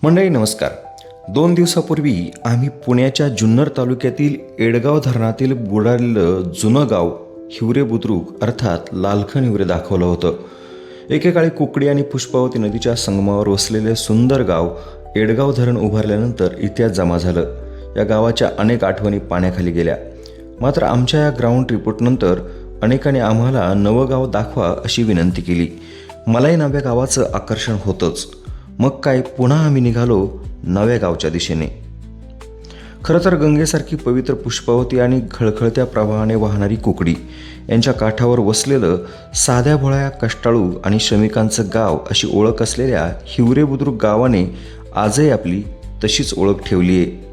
मंडळी नमस्कार. 2 दिवसापूर्वी आम्ही पुण्याच्या जुन्नर तालुक्यातील एडगाव धरणातील बुडालेलं जुनं गाव हिवरे बुद्रुक अर्थात लालखन हिवरे दाखवलं होतं. एकेकाळी कुकडी आणि पुष्पावती नदीच्या संगमावर वसलेले सुंदर गाव एडगाव धरण उभारल्यानंतर इतिहास जमा झालं. या गावाच्या अनेक आठवणी पाण्याखाली गेल्या. मात्र आमच्या या ग्राउंड रिपोर्टनंतर अनेकांनी आम्हाला नवं गाव दाखवा अशी विनंती केली. मलाही नव्या गावाचं आकर्षण होतंच. मग काय पुन्हा आम्ही निघालो नव्या गावच्या दिशेने. खरं तर गंगेसारखी पवित्र पुष्पावती आणि खळखळत्या प्रवाहाने वाहणारी कुकडी यांच्या काठावर वसलेलं साध्या भोळ्या कष्टाळू आणि श्रमिकांचं गाव अशी ओळख असलेल्या हिवरे बुद्रुक गावाने आजही आपली तशीच ओळख ठेवली आहे.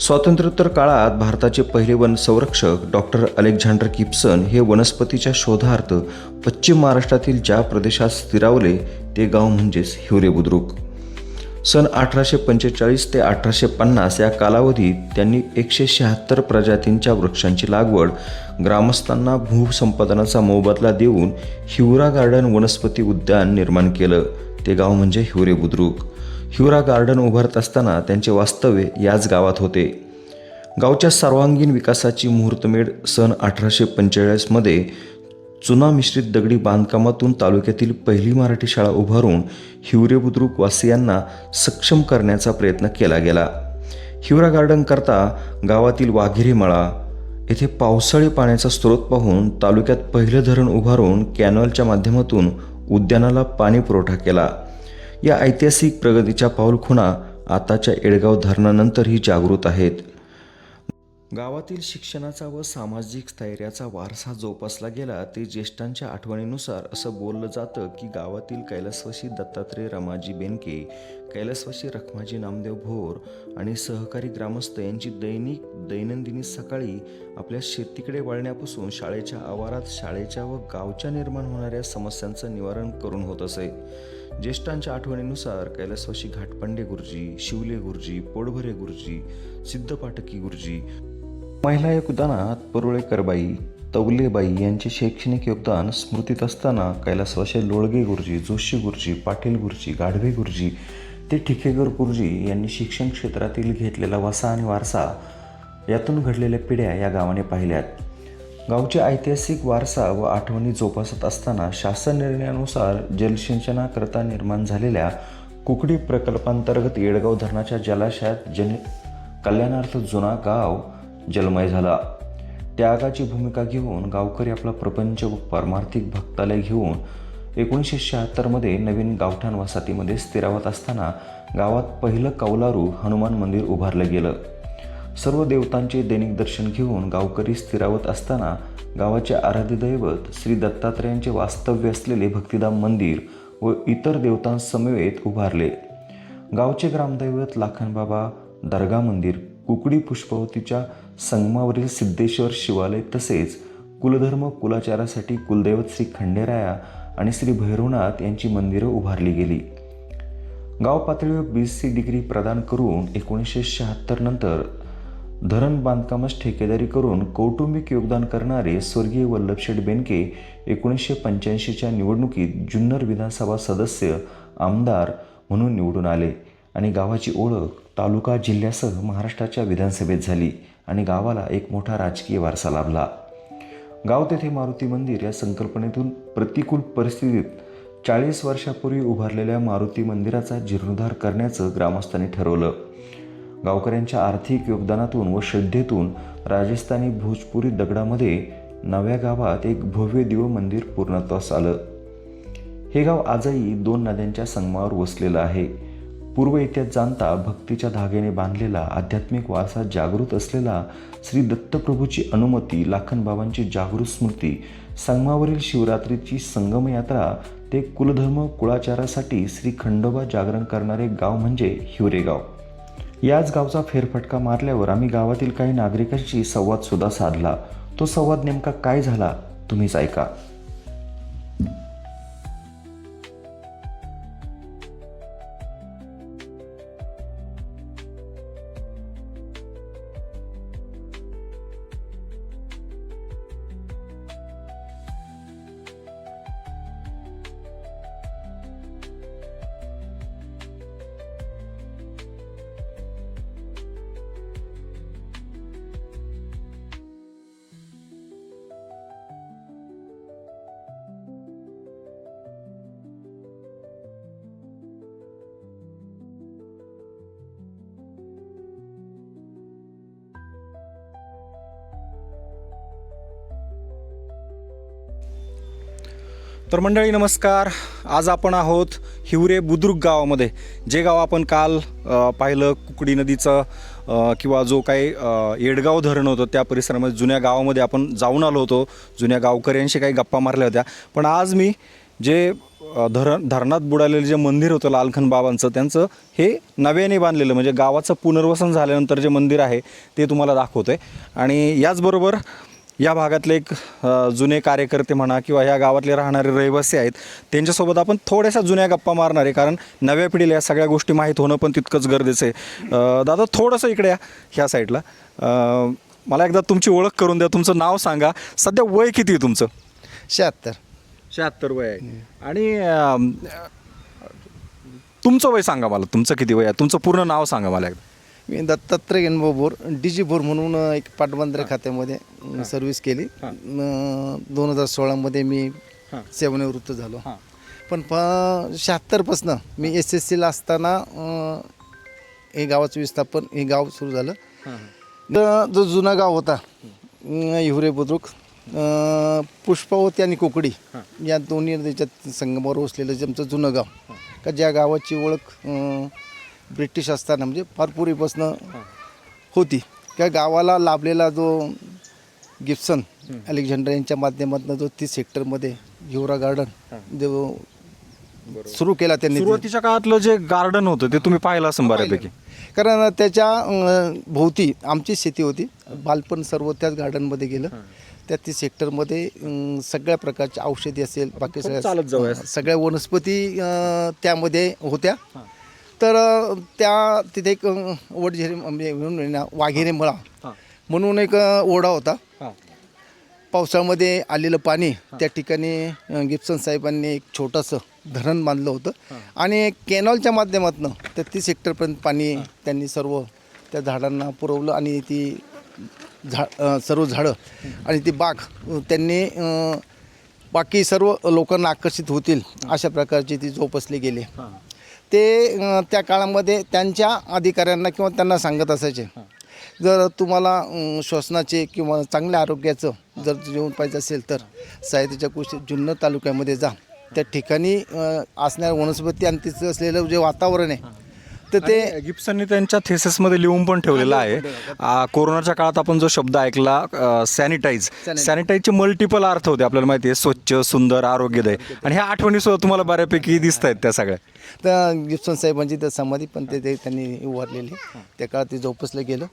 स्वातंत्र्योत्तर काळात भारताचे पहिले वन संरक्षक डॉक्टर अलेक्झांडर किप्सन हे वनस्पतीच्या शोधार्थ पश्चिम महाराष्ट्रातील ज्या प्रदेशात स्थिरावले ते गाव म्हणजेच हिवरे बुद्रुक. सन 1845 ते 1850 या कालावधीत त्यांनी 176 प्रजातींच्या वृक्षांची लागवड ग्रामस्थांना भूसंपादनाचा मोबदला देऊन हिवरा गार्डन वनस्पती उद्यान निर्माण केलं. ते गाव म्हणजे हिवरे बुद्रुक. हिवरा गार्डन उभारत असताना त्यांचे वास्तव्य याच गावात होते. गावच्या सर्वांगीण विकासाची मुहूर्तमेढ सन 1845 चुना मिश्रित दगडी बांधकामातून तालुक्यातील पहिली मराठी शाळा उभारून हिवरे बुद्रुक वासियांना सक्षम करण्याचा प्रयत्न केला गेला. हिवरा गार्डन करता गावातील वाघिरी मळा येथे पावसाळी पाण्याचा स्रोत पाहून तालुक्यात पहिलं धरण उभारून कॅनॉलच्या माध्यमातून उद्यानाला पाणी पुरवठा केला. या ऐतिहासिक प्रगतीच्या पाऊलखुणा आताच्या एडगाव धरणानंतरही जागृत आहेत. गावातील शिक्षणाचा व सामाजिक स्थैर्याचा वारसा जोपासला गेला. ते ज्येष्ठांच्या आठवणीनुसार असं बोललं जातं की गावातील कैलासवासी दत्तात्रय रमाजी बेनके, कैलासवासी रखमाजी नामदेव भोर आणि सहकारी ग्रामस्थ यांची दैनंदिनी सकाळी आपल्या शेतीकडे वळण्यापासून शाळेच्या आवारात शाळेच्या व गावच्या निर्माण होणाऱ्या समस्यांचं निवारण करून होत असे. ज्येष्ठांच्या आठवणीनुसार कैलासवासी घाटपांडे गुरुजी, शिवले गुरुजी, पोटभरे गुरुजी, सिद्धपाटकी गुरुजी, महिला योगदानात परुळेकरबाई, तवलेबाई यांचे शैक्षणिक योगदान स्मृतीत असताना कैलासवासी लोळगे गुरुजी, जोशी गुरुजी, पाटील गुरुजी, गाढवे गुरुजी ते ठिकेकर गुरुजी यांनी शिक्षण क्षेत्रातील घेतलेला वसा आणि वारसा यातून घडलेल्या पिढ्या या गावाने पाहिल्यात. गावचे ऐतिहासिक वारसा व आठवणी जोपासत असताना शासन निर्णयानुसार जलसिंचनाकरता निर्माण झालेल्या कुकडी प्रकल्पांतर्गत येडगाव धरणाच्या जलाशयात कल्याणार्थ जुना गाव जलमय झाला. त्यागाची भूमिका घेऊन गावकरी आपला प्रपंच व पारमार्थिक भक्तालय घेऊन 1976 नवीन गावठाण वसाहतीमध्ये स्थिरावत असताना गावात पहिलं कौलारू हनुमान मंदिर उभारलं गेलं. सर्व देवतांचे दैनिक दर्शन घेऊन गावकरी स्थिरावत असताना गावाचे आराध्य दैवत श्री दत्तात्रयांचे वास्तव्य असलेले भक्तिधाम मंदिर व इतर देवतांसमवेत उभारले. गावचे ग्रामदैवत लाखनबाबा दर्गा मंदिर, कुकडी पुष्पावतीच्या संगमावरील सिद्धेश्वर शिवालय तसेच कुलधर्म कुलाचारासाठी कुलदैवत श्री खंडेराया आणि श्री भैरवनाथ यांची मंदिरं उभारली गेली. गाव पातळीवर BSc डिग्री प्रदान करून 1976 नंतर धरण बांधकामास ठेकेदारी करून कौटुंबिक योगदान करणारे स्वर्गीय वल्लभशेठ बेनके 1985च्या निवडणुकीत जुन्नर विधानसभा सदस्य आमदार म्हणून निवडून आले आणि गावाची ओळख तालुका जिल्ह्यासह महाराष्ट्राच्या विधानसभेत झाली आणि गावाला एक मोठा राजकीय वारसा लाभला. गाव तेथे मारुती मंदिर या संकल्पनेतून प्रतिकूल परिस्थितीत 40 वर्षापूर्वी उभारलेल्या मारुती मंदिराचा जीर्णोद्धार करण्याचं ग्रामस्थांनी ठरवलं. गावकऱ्यांच्या आर्थिक योगदानातून व श्रद्धेतून राजस्थानी भोजपुरी दगडामध्ये नव्या गावात एक भव्य दिव्य मंदिर पूर्णत्वास आलं. हे गाव आजही 2 नद्यांच्या संगमावर वसलेलं आहे. पूर्व इतिहास जाणता भक्तीच्या धाग्याने बांधलेला आध्यात्मिक वारसा जागृत असलेला श्री दत्तप्रभूची अनुमती, लाखनबाबांची जागृत स्मृती, संगमावरील शिवरात्रीची संगम यात्रा ते कुलधर्म कुळाचारासाठी श्री खंडोबा जागरण करणारे गाव म्हणजे हिवरे गाव. याच गावचा फेरफटका मारल्यावर आम्ही गावातील काही नागरिकांशी संवाद सुद्धा साधला. तो संवाद नेमका काय झाला तुम्हीच ऐका. तर मंडळी नमस्कार. आज आपण आहोत हिवरे बुद्रुक गावामध्ये. जे गाव आपण काल पाहिलं, कुकडी नदीचं किंवा जो काही येडगाव धरण होतं त्या परिसरामध्ये जुन्या गावामध्ये आपण जाऊन आलो होतो. जुन्या गावकऱ्यांशी काही गप्पा मारल्या होत्या. पण आज मी जे धरणात बुडालेलं जे मंदिर होतं लालखन बाबांचं, त्यांचं हे नव्याने बांधलेलं म्हणजे गावाचं पुनर्वसन झाल्यानंतर जे मंदिर आहे ते तुम्हाला दाखवतो आहे. आणि याचबरोबर या भागातले एक जुने कार्यकर्ते म्हणा किंवा ह्या गावातले राहणारे रहिवासी आहेत, त्यांच्यासोबत आपण थोड्याशा जुन्या गप्पा मारणार आहे. कारण नव्या पिढीला या सगळ्या गोष्टी माहीत होणं पण तितकंच गरजेचं आहे. दादा थोडंसं इकडे या, ह्या साईडला. मला एकदा तुमची ओळख करून द्या. तुमचं नाव सांगा. सध्या वय किती आहे तुमचं? 76 वय आहे. आणि तुमचं वय सांगा मला. तुमचं किती वय आहे? तुमचं पूर्ण नाव सांगा मला एकदा. मी दत्तात्रय गणभाऊ बोर, DG बोर म्हणून एक पाटबंधारे खात्यामध्ये सर्व्हिस केली. 2016मध्ये मी सेवानिवृत्त झालो. पण 76पासनं मी SSCला असताना हे गावाचं विस्थापन, हे गाव सुरू झालं. जो जुना गाव होता हिवरे बुद्रुक, पुष्पावती आणि कुकडी या दोन्ही नदीच्या संगमावर वसलेलं जे आमचं जुनं गाव, का ज्या गावाची ओळख ब्रिटिश असताना म्हणजे फार पूर्वीपासून होती. त्या गावाला लाभलेला जो गिब्सन अलेक्झांडर यांच्या माध्यमातून जो 30 हेक्टरमध्ये हिवरा गार्डन जो सुरू केला त्यांनी, सुरुवातीच्या काळातलं जे गार्डन होतं ते तुम्ही पाहिलं असं बऱ्यापैकी. कारण त्याच्या भोवती आमची शेती होती. बालपण सर्व त्याच गार्डनमध्ये गेलं. त्या 30 हेक्टरमध्ये सगळ्या प्रकारच्या औषधी असेल, बाकी सगळ्या वनस्पती त्यामध्ये होत्या. तर त्या तिथे एक वडझेरी म्हणजे वाघेरे मळा म्हणून एक ओढा होता. पावसाळ्यामध्ये आलेलं पाणी त्या ठिकाणी गिब्सन साहेबांनी एक छोटंसं धरण बांधलं होतं आणि कॅनॉलच्या माध्यमातून त्या 30 हेक्टरपर्यंत पाणी त्यांनी सर्व त्या झाडांना पुरवलं. आणि ती सर्व झाडं आणि ती बाग त्यांनी बाकी सर्व लोकांना आकर्षित होतील अशा प्रकारची ती जोपासली गेली. ते त्या काळामध्ये त्यांच्या अधिकाऱ्यांना किंवा त्यांना सांगत असायचे, जर तुम्हाला श्वसनाचे किंवा चांगल्या आरोग्याचं जर जेवण पाहिजे असेल तर साहित्याच्या कुशीत जुन्नर तालुक्यामध्ये जा. त्या ठिकाणी असणाऱ्या वनस्पती आणि तिचं असलेलं जे वातावरण आहे तर ते गिब्सनने त्यांच्या थेसिसमध्ये लिहून पण ठेवलेलं आहे. कोरोनाच्या काळात आपण जो शब्द ऐकला सॅनिटाईजचे मल्टिपल अर्थ होते. आपल्याला माहिती आहे, स्वच्छ, सुंदर, आरोग्यदायी. आणि ह्या आठवणी सुद्धा तुम्हाला बऱ्यापैकी दिसत आहेत त्या सगळ्या. तर गिब्सन साहेबांची तर समाधी पण ते त्यांनी उभारलेली. त्या काळात ते जोपासलं गेलं.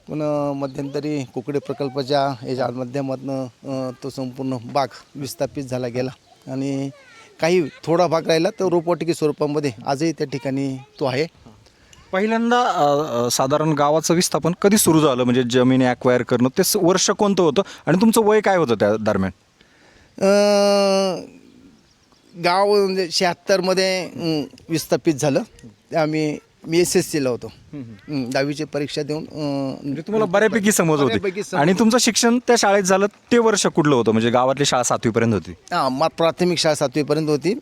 पण मध्यंतरी कुकडे प्रकल्पाच्या याच्या माध्यमातून तो संपूर्ण बाग विस्थापित झाला गेला आणि काही थोडा भाग राहिला तर रोपवाटिके स्वरूपामध्ये आजही त्या ठिकाणी तो आहे. पहिल्यांदा साधारण गावाचं विस्थापन कधी सुरू झालं, म्हणजे जमीन ॲक्वायर करणं, ते वर्ष कोणतं होतं आणि तुमचं वय काय होतं त्या दरम्यान? गाव म्हणजे 76मध्ये विस्थापित झालं. मी SSCला होतो. 10वीची परीक्षा देऊन म्हणजे तुम्हाला बऱ्यापैकी समज होती. आणि तुमचं शिक्षण त्या शाळेत झालं ते वर्ष कुठलं होतं? म्हणजे गावातली शाळा 7वीपर्यंत होती? प्राथमिक शाळा 7वीपर्यंत होती.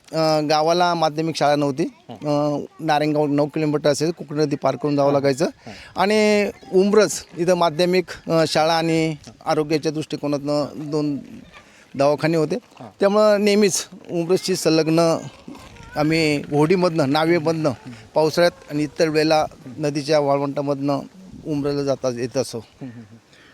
गावाला माध्यमिक शाळा नव्हती. नारायणगाव 9 किलोमीटर असेल, कुकडी नदी पार करून जावं लागायचं. आणि उंब्रज इथं माध्यमिक शाळा आणि आरोग्याच्या दृष्टिकोनातून 2 दवाखाने होते. त्यामुळं नेहमीच उंब्रजची संलग्न आम्ही होडीमधनं, नावेमधनं पावसाळ्यात आणि इतर वेळेला नदीच्या वाळवंटामधनं उंबरायला जाता येत असो.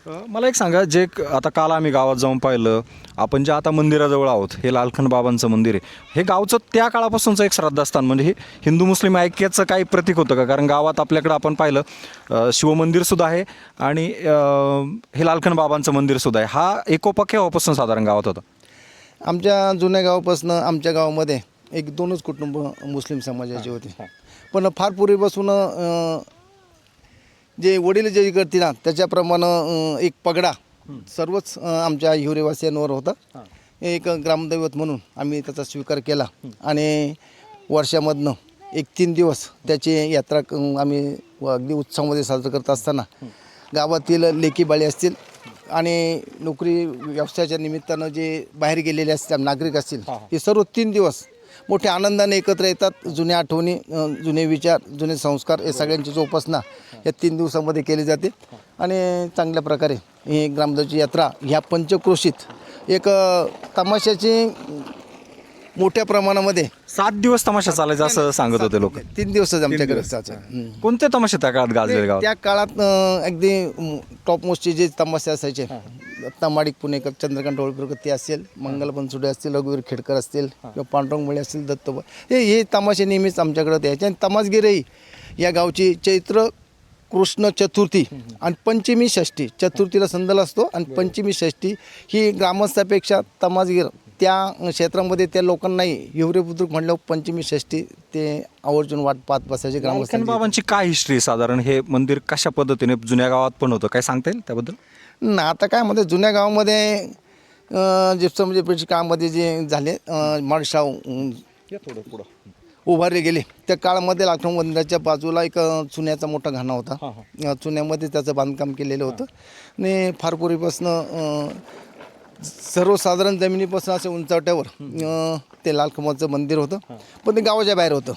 मला एक सांगा, जे आता काल आम्ही गावात जाऊन पाहिलं, आपण जे आता मंदिराजवळ आहोत, हे लालखन बाबांचं मंदिर आहे. हे गावचं त्या काळापासूनचं एक श्रद्धास्थान, म्हणजे हे हिंदू मुस्लिम ऐक्याचं काही प्रतीक होतं का? कारण गावात आपल्याकडं आपण पाहिलं शिवमंदिरसुद्धा आहे आणि हे लालखन बाबांचं मंदिरसुद्धा आहे. हा एकोपा केव्हापासून साधारण गावात होता? आमच्या जुन्या गावापासून आमच्या गावामध्ये 1-2च कुटुंब मुस्लिम समाजाचे होते. पण फार पूर्वीपासून जे वडील जे करतील ना त्याच्याप्रमाणे एक पगडा सर्वच आमच्या हिवरेवासियांवर होता. एक ग्रामदैवत म्हणून आम्ही त्याचा स्वीकार केला आणि वर्षामधनं 1-3 दिवस त्याची यात्रा आम्ही अगदी उत्सवामध्ये साजरं करत असताना गावातील लेकी बाळी असतील आणि नोकरी व्यवसायाच्या निमित्तानं जे बाहेर गेलेले असतील नागरिक असतील, हे सर्व 3 दिवस मोठ्या आनंदाने एकत्र येतात. जुन्या आठवणी, जुने विचार, जुने संस्कार हे सगळ्यांची जोपासना या 3 दिवसामध्ये केली जाते. आणि चांगल्या प्रकारे ही ग्रामदेवची यात्रा ह्या पंचक्रोशीत एक तमाशाची मोठ्या प्रमाणामध्ये 7 दिवस तमाशा चालायचा असं सांगत होते लोक. 3 दिवसच आमच्याकडे असायचं. कोणते तमाशे त्या काळात गाजलेले गावात? त्या काळात अगदी टॉप मोस्टचे जे तमाशे असायचे, तमाडिक पुणेकर, चंद्रकांत होळकरकर ते असेल, मंगल बनसोडे असतील, रघुवीर खेडकर असतील किंवा पांडुरंग मुळे असतील, दत्तोबा, हे तमाशे नेहमीच आमच्याकडे यायचे. आणि तमासगिरी या गावची चैत्र कृष्ण चतुर्थी आणि पंचमी षष्ठी, चतुर्थीला संदल असतो आणि पंचमी षष्ठी ही ग्रामस्थापेक्षा तमासगीर त्या क्षेत्रामध्ये त्या लोकांनाही हिवरे बुद्रुक म्हणल्यावर पंचमी षष्ठी ते आवर्जून वाट पाहत बसायचे ग्रामस्थ. बाबांची काय हिस्ट्री साधारण? हे मंदिर कशा पद्धतीने जुन्या गावात पण होतं, काय सांगता येईल त्याबद्दल? ना आता काय म्हणते, जुन्या गावामध्ये जिप्सम म्हणजे काळामध्ये जे झाले माळशाव थोडं पुढं उभारले गेले त्या काळामध्ये लाखो मंदिराच्या बाजूला एक चुन्याचा मोठा घाणा होता. चुन्यामध्ये त्याचं बांधकाम केलेलं होतं आणि फार पूर्वीपासनं सर्वसाधारण जमिनीपासून असे उंचावट्यावर ते लालखंबाचं मंदिर होतं, पण ते गावाच्या बाहेर होतं.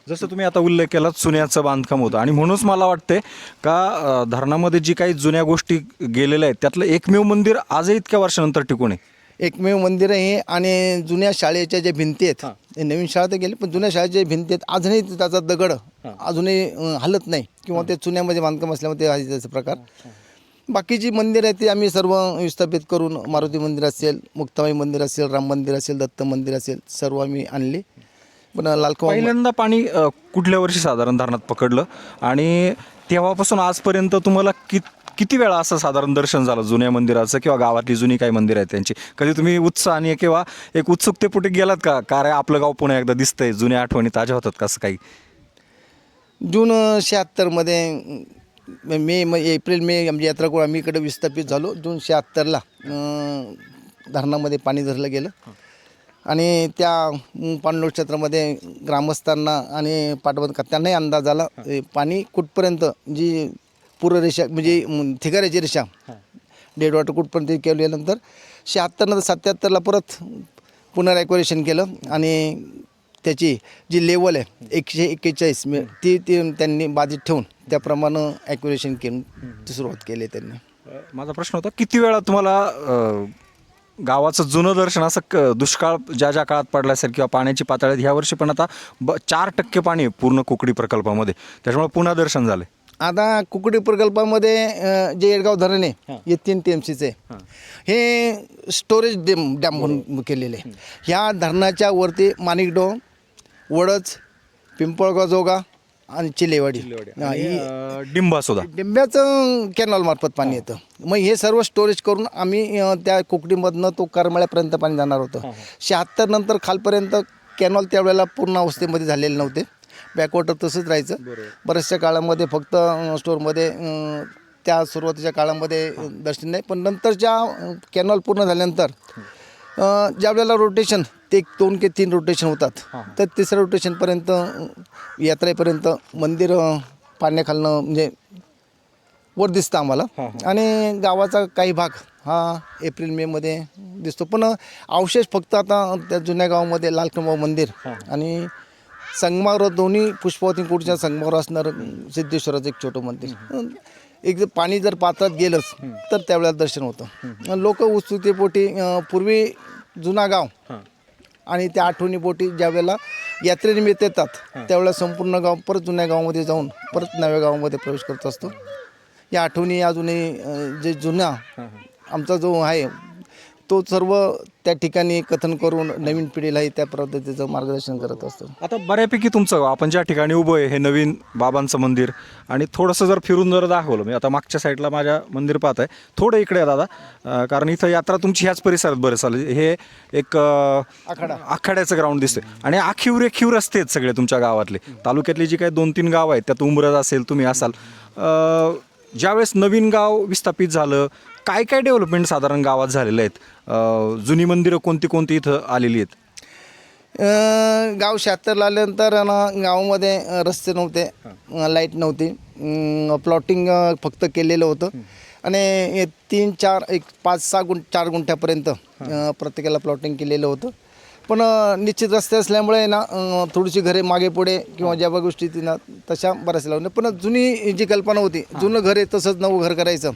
जसं तुम्ही आता उल्लेख केला, चुन्याचं बांधकाम होतं आणि म्हणूनच मला वाटते का धरणामध्ये जी काही जुन्या गोष्टी गेलेल्या आहेत त्यातलं एकमेव मंदिर आजही इतक्या वर्षानंतर टिकून आहे. एकमेव मंदिर आहे. आणि जुन्या शाळेच्या ज्या भिंती आहेत, नवीन शाळा तर गेली पण जुन्या शाळेच्या ज्या भिंती आहेत अजूनही त्याचा दगड अजूनही हलत नाही किंवा ते चुन्यामध्ये बांधकाम असल्यामुळे ते आहे त्याचा प्रकार. बाकीची मंदिर आहे ती आम्ही सर्व विस्थापित करून, मारुती मंदिर असेल, मुक्ताबाई मंदिर असेल, राम मंदिर असेल, दत्त मंदिर असेल, सर्व आम्ही आणले. पण लालखंबा पहिल्यांदा पाणी कुठल्या वर्षी साधारण धरणात पकडलं आणि तेव्हापासून आजपर्यंत तुम्हाला किती वेळा असं साधारण दर्शन झालं जुन्या मंदिराचं किंवा गावातली जुनी काही मंदिरं आहेत त्यांची? कधी तुम्ही उत्साहाने किंवा एक उत्सुकतेपोटी गेलात का? कारण आपलं गाव पुन्हा एकदा दिसतंय, जुन्या आठवणी ताज्या होतात कसं काही? जून 76मध्ये एप्रिल मे आमची यात्रा करून आम्ही इकडे विस्थापित झालो. जून 76ला धरणामध्ये पाणी धरलं गेलं आणि त्या पाणलोट क्षेत्रामध्ये ग्रामस्थांना आणि पाटबंध त्यांनाही अंदाज आला पाणी कुठपर्यंत, जी पूररेषा म्हणजे ठिकाऱ्याची रेषा डेड वॉटर कुठपर्यंत केल्यानंतर 76 नंतर 77ला परत पुनर्ॲक्युरेशन केलं आणि त्याची जी लेवल आहे 141 ती त्यांनी बाधित ठेवून त्याप्रमाणे ॲक्युरेशन केलं सुरुवात केली त्यांनी. माझा प्रश्न होता, किती वेळा तुम्हाला गावाचं जुनं दर्शन असं दुष्काळ ज्या काळात पडला असेल किंवा पाण्याची पातळी ह्या वर्षी पण आता 4% पाणी आहे पूर्ण कुकडी प्रकल्पामध्ये, त्याच्यामुळे पुन्हा दर्शन झालं. आता कुकडी प्रकल्पामध्ये जे येडगाव धरण आहे हे 3 TMCचं आहे. हे स्टोरेज डॅम म्हणून केलेले आहे. ह्या धरणाच्या वरती माणिकडोह, वडच, पिंपळगाव जोगा आणि चिलेवाडी डिंबा सुद्धा डिंब्याचं कॅनॉल मार्फत पाणी येतं. मग हे सर्व स्टोरेज करून आम्ही त्या कुकडीमधनं तो करमाळ्यापर्यंत पाणी जाणार होतं. 76 नंतर खालपर्यंत कॅनॉल त्यावेळेला पूर्ण अवस्थेमध्ये झालेले नव्हते. बॅकवॉटर तसंच राहायचं. बऱ्याचशा काळामध्ये फक्त स्टोअरमध्ये त्या सुरुवातीच्या काळामध्ये दर्शन नाही, पण नंतरच्या कॅनॉल पूर्ण झाल्यानंतर ज्या वेळेला रोटेशन ते 2 की 3 रोटेशन होतात, तर तिसऱ्या रोटेशनपर्यंत यात्रेपर्यंत मंदिर पाण्याखालनं म्हणजे वर दिसतं आम्हाला. आणि गावाचा काही भाग हा एप्रिल मेमध्ये दिसतो. पण अवशेष फक्त आता त्या जुन्या गावामध्ये लालखंबा मंदिर आणि संगमावर, दोन्ही पुष्पावती कोटच्या संगमावर असणारं सिद्धेश्वराचं एक छोटं मंदिर. एक जर पाणी जर पात्रात गेलंच तर त्यावेळेला दर्शन होतं. लोक उत्सुकतेपोटी पूर्वी जुना गाव आणि त्या आठवणीपोटी ज्या वेळेला यात्रेनिमित्त येतात त्यावेळेला संपूर्ण गाव परत जुन्या गावामध्ये जाऊन परत नव्या गावामध्ये प्रवेश करत असतो. या आठवणी अजूनही जे जुना आमचा जो आहे तो सर्व त्या ठिकाणी कथन करून नवीन पिढीलाही त्या पद्धतीचं मार्गदर्शन करत असतो. आता बऱ्यापैकी तुमचं गाव, आपण ज्या ठिकाणी उभं आहे हे नवीन बाबांचं मंदिर, आणि थोडंसं जर फिरून जर दाखवलं, मी आता मागच्या साईडला माझ्या मंदिर पाहत आहे, थोडं इकडे आहे दादा, कारण इथं यात्रा तुमची ह्याच परिसरात बरं चालेल. हे एक आखाड्याचं ग्राउंड दिसतंय आणि आखिव रस्ते आहेत सगळे तुमच्या गावातले. तालुक्यातली जी काही 2-3 गाव आहेत त्यात उंबरज असेल, तुम्ही असाल. ज्यावेळेस नवीन गाव विस्थापित झालं, काय काय डेव्हलपमेंट साधारण गावात झालेलं आहेत? जुनी मंदिरं कोणती इथं आलेली आहेत? गाव 76ला आल्यानंतर गावामध्ये रस्ते नव्हते, लाईट नव्हती, प्लॉटिंग फक्त केलेलं होतं आणि 4 गुंठ्यापर्यंत प्रत्येकाला प्लॉटिंग केलेलं होतं. पण निश्चित रस्ते असल्यामुळे थोडीशी घरे मागे पुढे किंवा ज्या गोष्टी तशा बऱ्याच लावल्या. पण जुनी जी कल्पना होती, जुनं घर आहे तसंच नवं घर करायचं,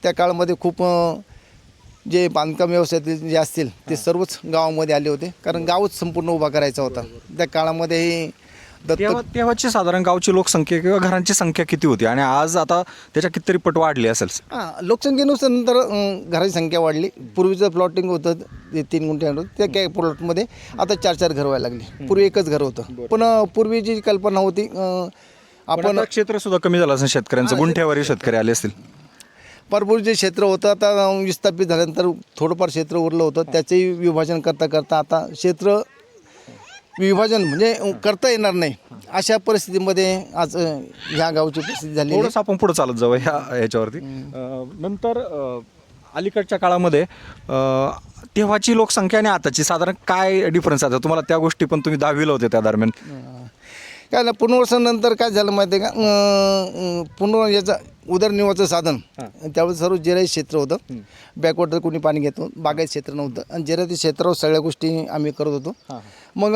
त्या काळामध्ये खूप जे बांधकाम व्यवसायातील जे असतील ते सर्वच गावामध्ये आले होते, कारण गावच संपूर्ण उभा करायचा होता. त्या काळामध्येही तेव्हाची साधारण गावची लोकसंख्या किंवा घरांची संख्या किती होती आणि आज आता त्याच्या कितीतरी पट वाढली असेल? लोकसंख्येनुसार नंतर घराची संख्या वाढली. पूर्वीचं प्लॉटिंग होतं ते 3 गुंठे होतं, त्या काय प्लॉटमध्ये आता 4-4 घर व्हायला लागली. पूर्वी एकच घर होतं. पण पूर्वी जी कल्पना होती आपण क्षेत्र सुद्धा कमी झालं असेल शेतकऱ्यांचं, गुंठ्यावरील शेतकरी आले असतील. भरपूर जे क्षेत्र होतं आता विस्थापित झाल्यानंतर थोडंफार क्षेत्र उरलं होतं, त्याचंही विभाजन करता करता आता क्षेत्र विभाजन म्हणजे करता येणार नाही अशा परिस्थितीमध्ये आज ह्या गावची परिस्थिती झाली. थोडंसं आपण पुढे चालत जाऊ ह्याच्यावरती. नंतर अलीकडच्या काळामध्ये तेव्हाची लोकसंख्या आणि आताची साधारण काय डिफरन्स आहे? तुम्हाला त्या गोष्टी पण तुम्ही 10वीला होते त्या दरम्यान. काय ना, पुनर्वसनानंतर काय झालं माहिती आहे का, याचं उदरनिर्वाहाचं साधन त्यावेळेस सर्व जिरायत क्षेत्र होतं. बॅकवॉटर कोणी पाणी घेतो, बागायत क्षेत्र नव्हतं आणि जिरायती क्षेत्रावर सगळ्या गोष्टी आम्ही करत होतो. मग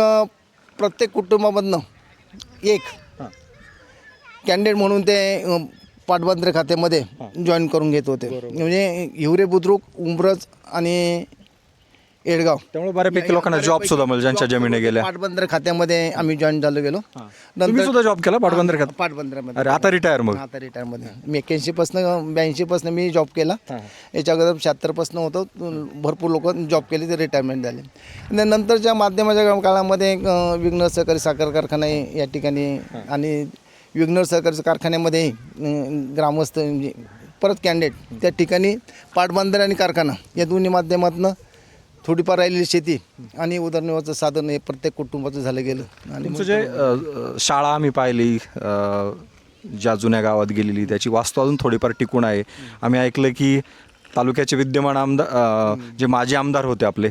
प्रत्येक कुटुंबामधनं एक कॅन्डिडेट म्हणून ते पाटबंधारे खात्यामध्ये जॉईन करून घेत होते. म्हणजे हिवरे बुद्रुक, उंबरज आणि एडगाव, त्यामुळे बऱ्यापैकी लोकांना जॉब सुद्धा मिळाला ज्यांच्या जमिनी गेल्या. पाटबंधारे खात्यामध्ये आम्ही जॉईन झालो गेलो. तुम्ही सुद्धा जॉब केला पाटबंधारे खात्यात? पाटबंधाऱ्यामध्ये. अरे आता रिटायर? मग आता रिटायरमध्ये मी 81पासून 82पासून मी जॉब केला. याच्या अगोदर 76पासून होतो. भरपूर लोक जॉब केले, ते रिटायरमेंट झाले. आणि नंतरच्या माध्यमाच्या काळामध्ये विघ्नर सहकारी साखर कारखाना या ठिकाणी आणि विघ्नर सहकारी कारखान्यामध्येही ग्रामस्थ म्हणजे परत कॅन्डिडेट त्या ठिकाणी पाटबंधारे आणि कारखाना या दोन्ही माध्यमातून थोडीफार राहिलेली शेती आणि उदरनिर्वाहाचं साधन हे प्रत्येक कुटुंबाचं झालं गेलं. आणि तुमचं जे शाळा आम्ही पाहिली ज्या जुन्या गावात गेलेली, त्याची वास्तू अजून थोडीफार टिकून आहे. आम्ही ऐकलं की तालुक्याचे विद्यमान आमदार जे माजी आमदार होते आपले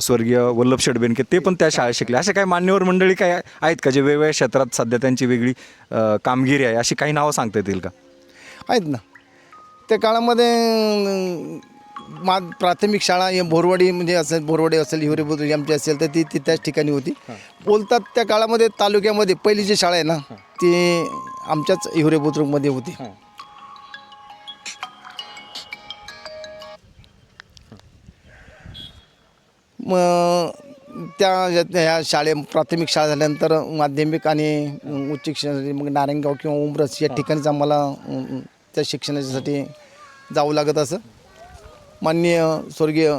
स्वर्गीय वल्लभ शेठ बेनके, ते पण त्या शाळेत शिकले. असे काही मान्यवर मंडळी काय आहेत का जे वेगवेगळ्या क्षेत्रात सध्या त्यांची वेगळी कामगिरी आहे, अशी काही नावं सांगता येतील का? आहेत ना. त्या काळामध्ये प्राथमिक शाळा हे बोरवाडी म्हणजे असेल, बोरवाडी असेल, हिवरे बुद्रुक आमची असेल तर ती त्याच ठिकाणी होती. बोलतात त्या काळामध्ये तालुक्यामध्ये पहिली जी शाळा आहे ना ती आमच्याच हिवरे बुद्रुकमध्ये होती. मग ह्या प्राथमिक शाळा झाल्यानंतर माध्यमिक आणि उच्च शिक्षणासाठी मग नारायणगाव किंवा उंबरस या ठिकाणीच आम्हाला त्या शिक्षणासाठी जावं लागत असं. माननीय स्वर्गीय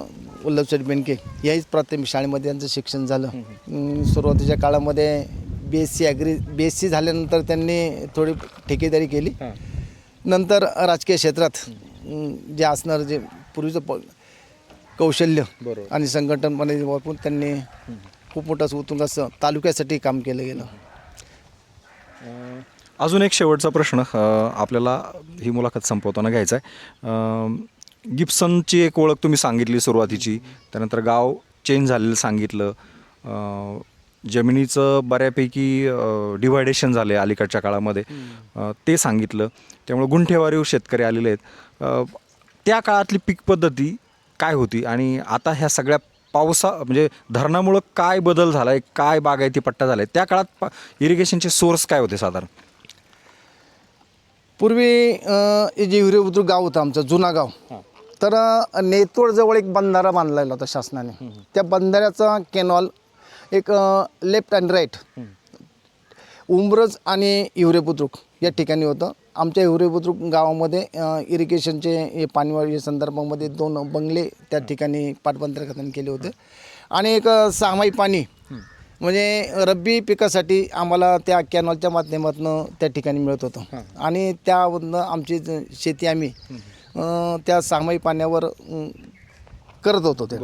वल्लभशेठ बेनके याहीच प्राथमिक शाळेमध्ये त्यांचं शिक्षण झालं. सुरुवातीच्या काळामध्ये BSc झाल्यानंतर त्यांनी थोडी ठेकेदारी केली. नंतर राजकीय क्षेत्रात जे असणारं जे पूर्वीचं कौशल्य आणि संघटनपणे वापरून त्यांनी खूप मोठं उतुंग असं तालुक्यासाठी काम केलं गेलं. अजून एक शेवटचा प्रश्न आपल्याला ही मुलाखत संपवताना घ्यायचा आहे. गिब्सनची एक ओळख तुम्ही सांगितली सुरुवातीची, त्यानंतर गाव चेंज झालेलं सांगितलं, जमिनीचं बऱ्यापैकी डिव्हायडेशन झाले अलीकडच्या काळामध्ये ते सांगितलं, त्यामुळे गुंठेवारीवर शेतकरी आलेले आहेत. त्या काळातली पीक पद्धती काय होती आणि आता ह्या सगळ्या म्हणजे धरणामुळं काय बदल झाला आहे, काय बागायती पट्टा झाला आहे? त्या काळात इरिगेशनचे सोर्स काय होते साधारण? पूर्वी जे हिवरे बुद्रुक गाव होतं आमचं जुना गाव, तर नेतवडजवळ एक बंधारा बांधलेला होता शासनाने. त्या बंधाऱ्याचा कॅनॉल एक लेफ्ट अँड राईट उंबरज आणि हिवरे बुद्रुक या ठिकाणी होतं. आमच्या हिवरे बुद्रुक गावामध्ये इरिगेशनचे हे पाणीवाढी संदर्भामध्ये 2 बंगले त्या ठिकाणी पाटबंधारे खात्याने केले होते आणि एक 6माही पाणी म्हणजे रब्बी पिकासाठी आम्हाला त्या कॅनॉलच्या माध्यमातून त्या ठिकाणी मिळत होतं आणि त्यामधनं आमची शेती आम्ही त्या 6माही पाण्यावर करत होतो ते.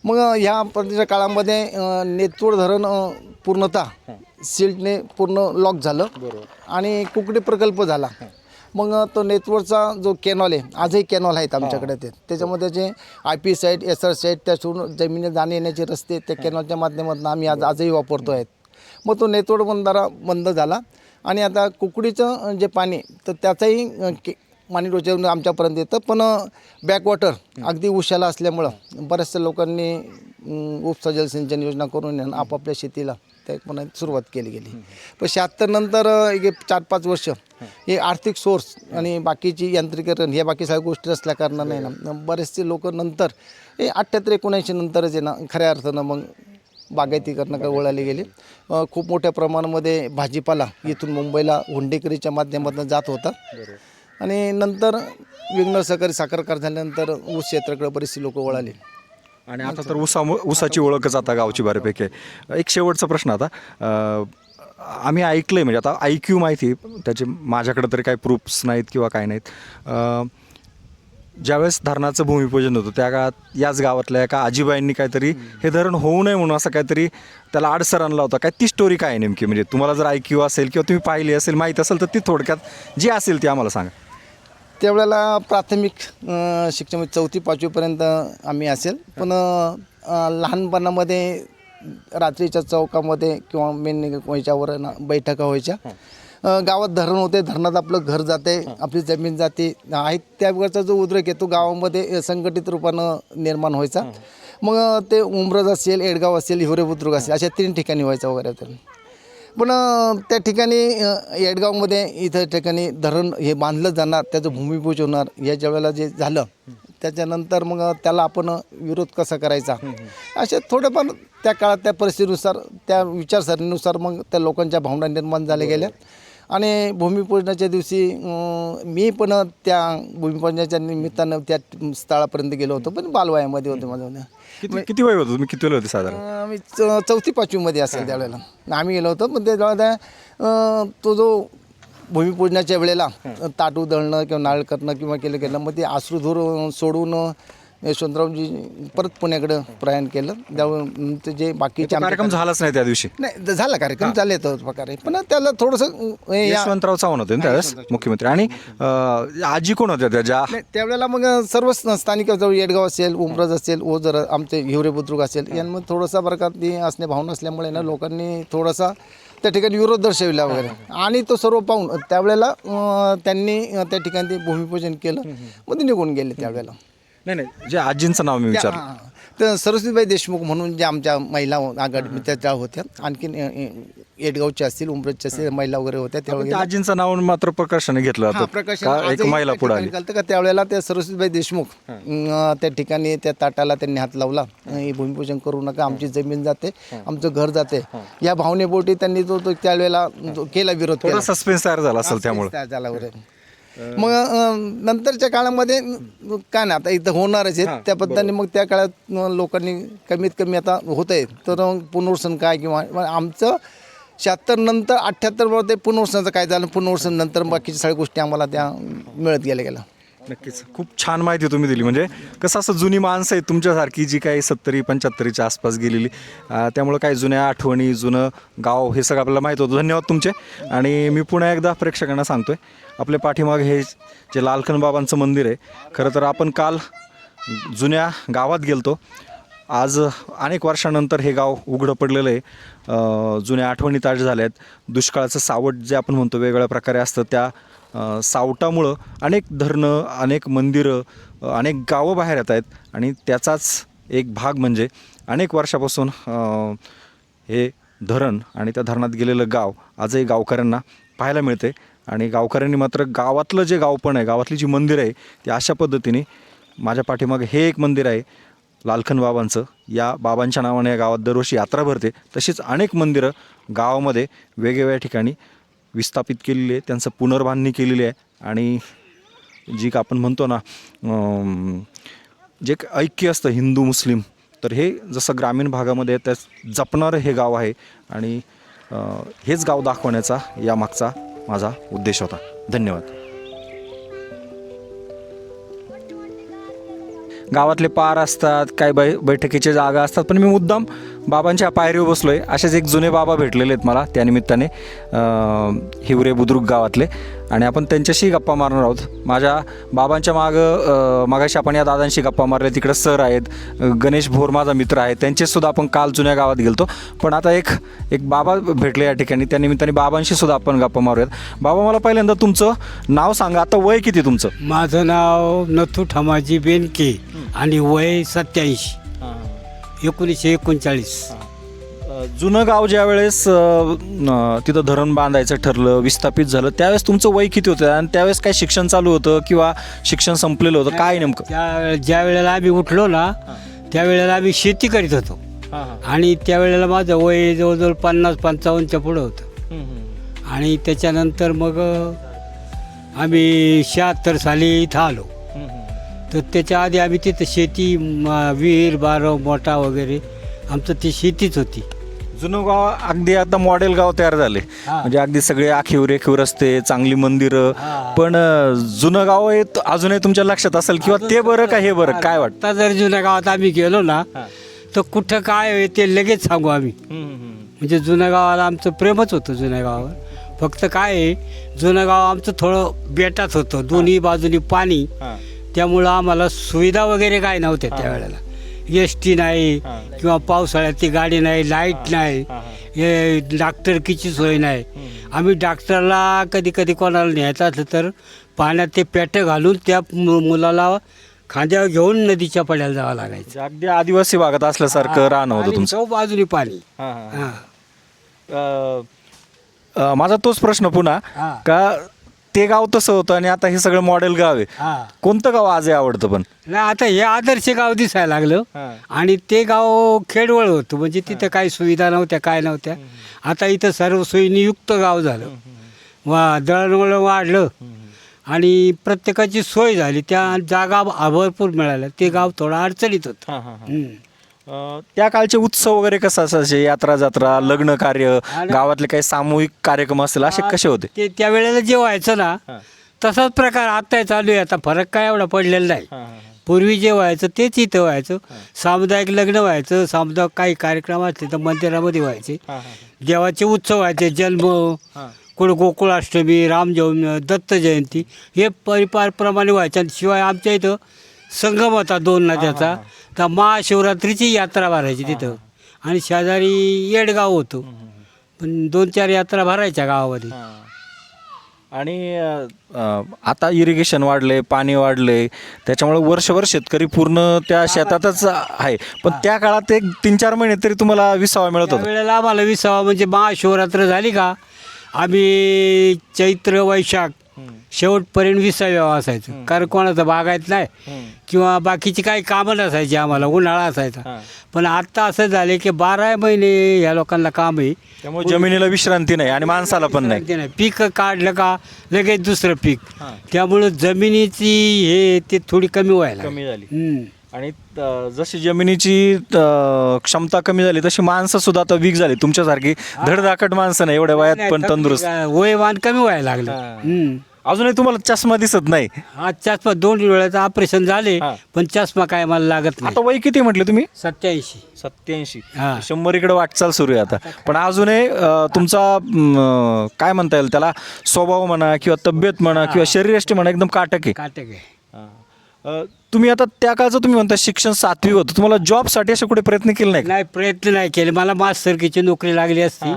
मग ह्या पर्यंतच्या काळामध्ये नेतवड धरण पूर्णतः सिल्टने पूर्ण लॉक झालं आणि कुकडी प्रकल्प झाला. मग तो नेतवडचा जो कॅनॉल आहे, आजही कॅनॉल आहेत आमच्याकडे ते, त्याच्यामध्ये जे IP साईट SR साईट त्याच्यातून जमिनी जाणे येण्याचे रस्ते त्या कॅनॉलच्या माध्यमातून आम्ही आजही वापरतो आहेत. मग तो नेतवड बंधारा बंद झाला आणि आता कुकडीचं जे पाणी तर त्याचाही पाणी रोजवून आमच्यापर्यंत येतं, पण बॅकवॉटर अगदी उशाला असल्यामुळं बऱ्याचशा लोकांनी उपसा जलसिंचन योजना करून आहे ना आपापल्या शेतीला त्या पुन्हा सुरुवात केली गेली. पण 76 नंतर एक 4-5 वर्ष हे आर्थिक सोर्स आणि बाकीची यांत्रिकीकरण ह्या बाकी सगळ्या गोष्टी असल्या कारणाने ना बरेचसे लोक नंतर हे 78-79 नंतरच आहे ना खऱ्या अर्थानं मग बागायतीकरणाकडे वळाले गेले. खूप मोठ्या प्रमाणामध्ये भाजीपाला इथून मुंबईला हुंडेकरीच्या माध्यमातून जात होता आणि नंतर विघ्न सहकारी साखर कारखान्यानंतर ऊस क्षेत्राकडे बरेचसे लोक वळाले. आणि आता तर ऊसाची ओळखच आता गावची बऱ्यापैकी आहे. एक शेवटचा प्रश्न आता आम्ही ऐकलं आहे म्हणजे आता IQ माहिती त्याचे माझ्याकडे तरी काही प्रूफ्स नाहीत किंवा काय नाहीत. ज्यावेळेस धरणाचं भूमिपूजन होतं त्या काळात याच गावातल्या एका आजीबाईंनी काहीतरी हे धरण होऊ नये म्हणून असं काहीतरी त्याला अडसर आणला होता. काय ती स्टोरी काय आहे नेमकी, म्हणजे तुम्हाला जर IQ असेल किंवा तुम्ही पाहिली असेल माहीत असेल तर ती थोडक्यात जी असेल ती आम्हाला सांगा. त्यावेळेला प्राथमिक शिक्षण 4वी-5वीपर्यंत आम्ही असेल, पण लहानपणामध्ये रात्रीच्या चौकामध्ये किंवा मेन व्हायच्यावर ना बैठका व्हायच्या. गावात धरण होते, धरणात आपलं घर जाते, आपली जमीन जाते आहे त्यावेळचा जो उद्रेक आहे तो गावामध्ये संघटित रूपानं निर्माण व्हायचा. मग ते उमरज असेल, एडगाव असेल, हिवरे बुद्रुक असेल अशा 3 ठिकाणी व्हायचं वगैरे. तर पण त्या ठिकाणी येडगावमध्ये इथं ठिकाणी धरण हे बांधलं जाणार, त्याचं भूमिपूजन होणार. या ज्यावेळेला जे झालं त्याच्यानंतर मग त्याला आपण विरोध कसा करायचा अशा थोडंफार त्या काळात त्या परिस्थितीनुसार त्या विचारसरणीनुसार मग त्या लोकांच्या भावना निर्माण झाल्या गेल्या. आणि भूमिपूजनाच्या दिवशी मी पण त्या भूमिपूजनाच्या निमित्तानं त्या स्थळापर्यंत गेलो होतो, पण बालवयामध्ये होतो माझं. किती वय होतं तुम्ही, किती वेळ होते साधारण? मी 4वी-5वीमध्ये असेल त्यावेळेला आम्ही गेलो होतो. पण त्या तो जो भूमिपूजनाच्या वेळेला ताट उधळणं किंवा नारळ करणं किंवा केलं मग ते अश्रुधूर सोडून यशवंतरावजी परत पुण्याकडं प्रयाण केलं. त्यामुळे जे बाकीचे कार्यक्रम झालाच नाही त्या दिवशी? नाही झाला कार्यक्रम झाले तो प्रकारे, पण त्याला थोडंसं यशवंतराव चव्हाण होते त्यावेळेस मुख्यमंत्री. आणि आजी कोण होत्या त्याच्या त्यावेळेला? मग सर्व स्थानिक येडगाव असेल, उमरज असेल, ओझर आमचे हिवरे बुद्रुक असेल यांमध्ये थोडंसं प्रकारची असणे भावना असल्यामुळे ना लोकांनी थोडासा त्या ठिकाणी विरोध दर्शविला वगैरे. आणि तो सर्व पाहून त्यावेळेला त्यांनी त्या ठिकाणी ते भूमिपूजन केलं, मग ते निघून गेले त्यावेळेला. नाही जे आजींचं नाव मी विचार तर सरस्वतीबाई देशमुख म्हणून ज्या आमच्या महिला आघाडी त्या होत्या, आणखीन येडगावच्या असतील, उमरजच्या असतील महिला वगैरे होत्या. त्यावेळेस आजींचं नाव मात्र प्रकाशाने घेतलं जातं, एक महिला पुढे आली का त्यावेळेला त्या सरस्वतीबाई देशमुख त्या ठिकाणी त्या ताटाला त्यांनी हात लावला, हे भूमिपूजन करू नका, आमची जमीन जाते, आमचं घर जाते, या भावनेपोटी त्यांनी तो त्यावेळेला केला विरोध केला. सस्पेन्स तयार झाला असेल त्यामुळे झाला वगैरे. मग नंतरच्या काळामध्ये काय नाही आता इथं होणारच आहे त्या पद्धतीने. मग त्या काळात लोकांनी कमीत कमी आता होत आहे तर पुनर्वसन काय किंवा आमचं 76 नंतर 78 ते पुनर्वसनाचं काय झालं, पुनर्वसन नंतर बाकीच्या सगळ्या गोष्टी आम्हाला त्या मिळत गेल्या. नक्कीच खूप छान माहिती तुम्ही दिली. म्हणजे कसं असं जुनी माणसं आहेत तुमच्यासारखी जी काही 70-75च्या आसपास गेलेली, त्यामुळं काही जुन्या आठवणी, जुनं गाव हे सगळं आपल्याला माहीत होतं. धन्यवाद तुमचे. आणि मी पुन्हा एकदा प्रेक्षकांना सांगतोय आपल्या पाठीमागे हे जे लालखन बाबांचं मंदिर आहे, खरं तर आपण काल जुन्या गावात गेलतो. आज अनेक वर्षानंतर हे गाव उघडं पडलेलं आहे. जुन्या आठवणी ताज्या झाल्या आहेत. दुष्काळाचं सावट जे आपण म्हणतो वेगवेगळ्या प्रकारे असतं, त्या सावटामुळं अनेक धरणं, अनेक मंदिरं, अनेक गावं बाहेर येत आहेत. आणि त्याचाच एक भाग म्हणजे अनेक वर्षापासून हे धरण आणि त्या धरणात गेलेलं गाव आजही गावकऱ्यांना पाहायला मिळते. आणि गावकऱ्यांनी मात्र गावातलं जे गावपण आहे, गावातली जी मंदिरं आहे ती अशा पद्धतीने, माझ्या पाठीमागे हे एक मंदिर आहे लालखन बाबांचं. या बाबांच्या नावाने या गावात दरवर्षी यात्रा भरते. तशीच अनेक मंदिरं गावामध्ये वेगवेगळ्या ठिकाणी विस्थापित केलेली आहे, त्यांचं पुनर्बांधणी केलेली आहे. आणि जी का आपण म्हणतो ना जे ऐक्य असतं हिंदू मुस्लिम, तर हे जसं ग्रामीण भागामध्ये त्या जपणारं हे गाव आहे. आणि हेच गाव दाखवण्याचा यामागचा माझा उद्देश होता. धन्यवाद. गावातले पार असतात, काही बैठकीच्या जागा असतात, पण मी मुद्दाम बाबांच्या पायरीवर बसलो आहे. असेच एक जुने बाबा भेटलेले आहेत मला त्यानिमित्ताने, हिवरे बुद्रुक गावातले. आणि आपण त्यांच्याशी गप्पा मारणार आहोत. माझ्या बाबांच्या मागाशी आपण या दादांशी गप्पा मारल्या. तिकडं सर आहेत, गणेश भोर माझा मित्र आहे, त्यांचेसुद्धा आपण काल जुन्या गावात गेलतो. पण आता एक बाबा भेटले या ठिकाणी, त्यानिमित्ताने बाबांशी सुद्धा आपण गप्पा मारूयात. बाबा मला पहिल्यांदा तुमचं नाव सांगा. आता वय किती तुमचं? माझं नाव नथू ठमाजी बेनके आणि वय 87. 1939. जुनं गाव ज्या वेळेस तिथं धरण बांधायचं ठरलं, विस्थापित झालं, त्यावेळेस तुमचं वय किती होतं आणि त्यावेळेस काय शिक्षण चालू होतं किंवा शिक्षण संपलेलं होतं, काय नेमकं? ज्या वेळेला आम्ही उठलो ना त्यावेळेला आम्ही शेती करीत होतो आणि त्यावेळेला माझं वय जवळजवळ 50-55च्या पुढं होतं. आणि त्याच्यानंतर मग आम्ही 76 साली इथं आलो. तर त्याच्या आधी आम्ही तिथं शेती विहीर बारव मोठा वगैरे आमचं ती शेतीच होती. जुनं गाव अगदी आता मॉडेल गाव तयार झाले, म्हणजे अगदी सगळे आखीव रेखीव रस्ते, चांगली मंदिरं. पण जुनं गाव हे अजूनही तुमच्या लक्षात असेल किंवा ते बरं का हे बरं, काय वाटतं? आता जर जुन्या गावात आम्ही गेलो ना तर कुठं काय आहे ते लगेच सांगू आम्ही. म्हणजे जुन्या गावाला आमचं प्रेमच होतं जुन्या गावावर. फक्त काय आहे, जुनं गाव आमचं थोडं बेटात होतं, दोन्ही बाजूनी पाणी, त्यामुळं आम्हाला सुविधा वगैरे काय नव्हत्या त्यावेळेला. एस.टी. नाही किंवा पावसाळ्यात ती गाडी नाही, लाईट नाही, हे डॉक्टरकीची सोय नाही. आम्ही डॉक्टरला कधी कधी कोणाला न्यायचं असलं तर पाण्यात ते पेटं घालून त्या मुलाला खांद्यावर घेऊन नदीच्या पड्याला जावं लागायचं. अगदी आदिवासी भागात असल्यासारखं राहणं होतं आणि तुमचं. चौ बाजूनी पाणी. माझा तोच प्रश्न पुन्हा का ते गाव तसं होतं आणि आता हे सगळं मॉडेल गाव आहे. कोणतं गाव आजही आवडतं? पण नाही, आता हे आदर्श गाव दिसायला लागलं आणि ते गाव खेडवळ होतं, म्हणजे तिथं काही सुविधा नव्हत्या, काय नव्हत्या. आता इथं सर्व सोयीनियुक्त गाव झालं, दळणवळण वाढलं आणि प्रत्येकाची सोय झाली, त्या जागा भरपूर मिळाल्या. ते गाव थोडं अडचणीत होतं. त्या काळचे उत्सव वगैरे कसं असायचे? यात्रा जत्रा, लग्न कार्य, गावातले काही सामूहिक कार्यक्रम असतील असे कसे होते? ते त्यावेळेला जे व्हायचं ना तसाच प्रकार आत्ता चालू आहे. आता फरक काय एवढा पडलेला नाही. पूर्वी जे व्हायचं तेच इथं व्हायचं. सामुदायिक लग्न व्हायचं, सामुदायिक काही कार्यक्रम असले तर मंदिरामध्ये व्हायचे. देवाचे उत्सव व्हायचे, जन्म, कुठं गोकुळाष्टमी, रामजन्म, दत्त जयंती, हे परिवारप्रमाणे व्हायचं. आणि शिवाय आमच्या इथं संगम होता 2 नद्याचा, तर महाशिवरात्रीची यात्रा भरायची तिथं. आणि शेजारी येडगाव होतं, पण 2-4 यात्रा भरायच्या गावामध्ये. आणि आता इरिगेशन वाढले, पाणी वाढले, त्याच्यामुळे वर्षभर शेतकरी पूर्ण त्या शेतातच आहे. पण त्या काळात एक 3-4 महिने तरी तुम्हाला विसावा मिळत होता. वेळेला आम्हाला विसावा म्हणजे महाशिवरात्र झाली का आम्ही चैत्र वैशाख शेवटपर्यंत विसाव्यावा असायचं. कारण कोणाचं बागायत नाही किंवा बाकीची काही कामं नसायची, आम्हाला उन्हाळा असायचा. पण आता असं झालं की 12 महिने ह्या लोकांना काम आहे, त्यामुळे जमिनीला विश्रांती नाही आणि माणसाला पण नाही. पीक काढलं का लगेच दुसरं पीक, त्यामुळं जमिनीची हे ते थोडी कमी व्हायला झाली. आणि जशी जमिनीची क्षमता कमी झाली तशी माणसं सुद्धा आता वीक झाली. तुमच्यासारखी धडधाकट माणसं नाही एवढ्या वयात पण तंदुरुस्त. वयमान कमी व्हायला लागलं. अजूनही तुम्हाला चष्मा दिसत नाही. हा चष्मा 2 वेळाचं ऑपरेशन झाले, पण चष्मा काय मला लागत नाही. आता वय किती म्हटले तुम्ही? 87. 100 इकडे वाटचाल सुरू आहे आता. पण अजूनही तुमचा काय म्हणता येईल त्याला, स्वभाव म्हणा किंवा तब्येत म्हणा किंवा शरीरयष्टी म्हणा एकदम काटक आहे. तुम्ही आता त्या काळचं तुम्ही म्हणता शिक्षण 7वी होतं, तुम्हाला जॉबसाठी असे कुठे प्रयत्न केले नाही? नाही, प्रयत्न नाही केले. मला मास्तरकीची नोकरी लागली असती,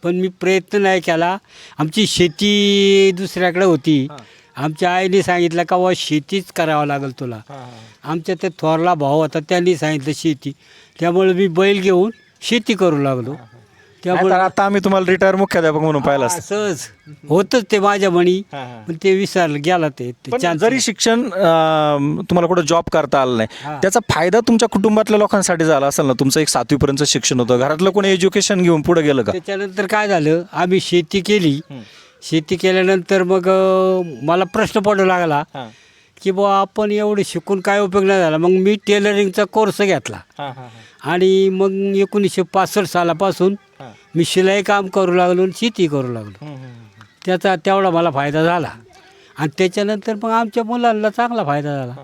पण मी प्रयत्न नाही केला. आमची शेती दुसऱ्याकडे होती. आमच्या आईने सांगितलं का वा शेतीच करावं लागेल तुला. आमच्या ते थोरला भाऊ होता, त्यांनी सांगितलं शेती, त्यामुळे मी बैल घेऊन शेती करू लागलो. त्यामुळे आता आम्ही तुम्हाला रिटायर मुख्याध्यापक म्हणून पाहिलं असतं. सहज होतच ते माझ्या म्हणी, पण ते विसरलं गेला. ते जरी शिक्षण तुम्हाला कुठं जॉब करता आलं नाही, त्याचा फायदा तुमच्या कुटुंबातल्या लोकांसाठी झाला असेल ना. तुमचं एक 7वी पर्यंत शिक्षण होतं, घरातलं कोणी एज्युकेशन घेऊन पुढे गेलं का? त्याच्यानंतर काय झालं, आम्ही शेती केली. शेती केल्यानंतर मग मला प्रश्न पडू लागला की बुवा आपण एवढं शिकून काय उपयोग नाही झाला. मग मी टेलरिंगचा कोर्स घेतला आणि मग 1965 सालापासून मी शिलाई काम करू लागलो आणि शेती करू लागलो. त्याचा तेवढा मला फायदा झाला आणि त्याच्यानंतर मग आमच्या मुलांना चांगला फायदा झाला.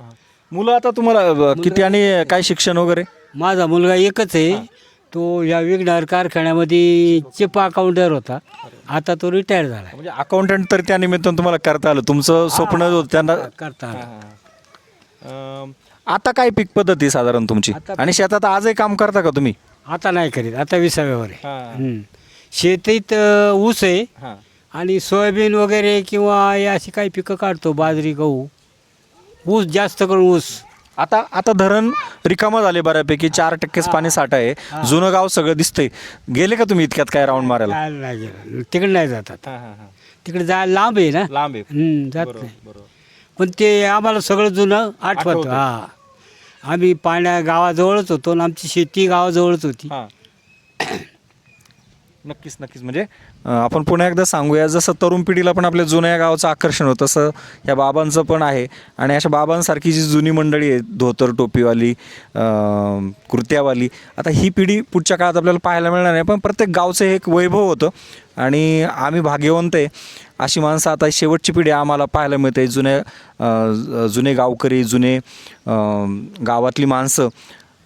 मुलं आता तुम्हाला किती आणि काय शिक्षण वगैरे? माझा मुलगा एकच आहे, तो या विघ्नर कारखान्यामध्ये चिप अकाउंटर होता, आता तो रिटायर झाला. म्हणजे अकाउंटंट तर त्या निमित्तानं तुम्हाला करता आलं, तुमचं स्वप्न होतं त्यांना करता आलं. आता काय पीक पद्धती साधारण तुमची? आणि शेतात आजही काम करता का तुम्ही? आता नाही करीत, आता विसाव्यावर आहे. शेतीत ऊस आहे आणि सोयाबीन वगैरे किंवा हे अशी काही पिकं काढतो, बाजरी, गहू. ऊस जास्त करून ऊस. आता आता धरण रिकामं झाले बऱ्यापैकी 4%च पाणी साठा आहे. जुनं गाव सगळं दिसतंय. गेले का तुम्ही इतक्यात काय राऊंड मारायला? जायला नाही गेलं. तिकडे नाही जात आता. तिकडे जायला लांब आहे ना. लांब आहे. जात नाही. पण ते आम्हाला सगळं जुनं आठवतं. आठवतं. हा, आम्ही गावाजवळच होतो आणि आमची शेती गावाजवळच होती. नक्कीच नक्कीच. म्हणजे आपण पुन्हा एकदा सांगूया, जसं तरुण पिढीला पण आपल्या जुन्या गावाचं आकर्षण होतं तसं या बाबांचं पण आहे. आणि अशा बाबांसारखी जी जुनी मंडळी आहे, धोतर टोपीवाली, कुर्त्यावाली, आता ही पिढी पुढच्या काळात आपल्याला पाहायला मिळणार नाही. पण प्रत्येक गावचं हे एक वैभव होतं आणि आम्ही भाग्यवंत आहे. अशी माणसं आता शेवटची पिढी आम्हाला पाहायला मिळते. जुने गावकरी, जुने गावातली माणसं,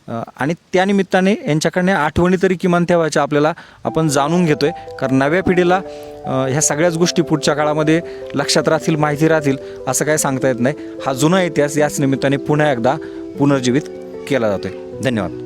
आणि त्यानिमित्ताने यांच्याकडनं आठवणी तरी किमान ठेवायच्या आपल्याला आपण जाणून घेतोय. कारण नव्या पिढीला ह्या सगळ्याच गोष्टी पुढच्या काळामध्ये लक्षात राहतील, माहिती राहतील असं काही सांगता येत नाही. हा जुना इतिहास याच निमित्ताने पुन्हा एकदा पुनर्जीवित केला जातोय. धन्यवाद.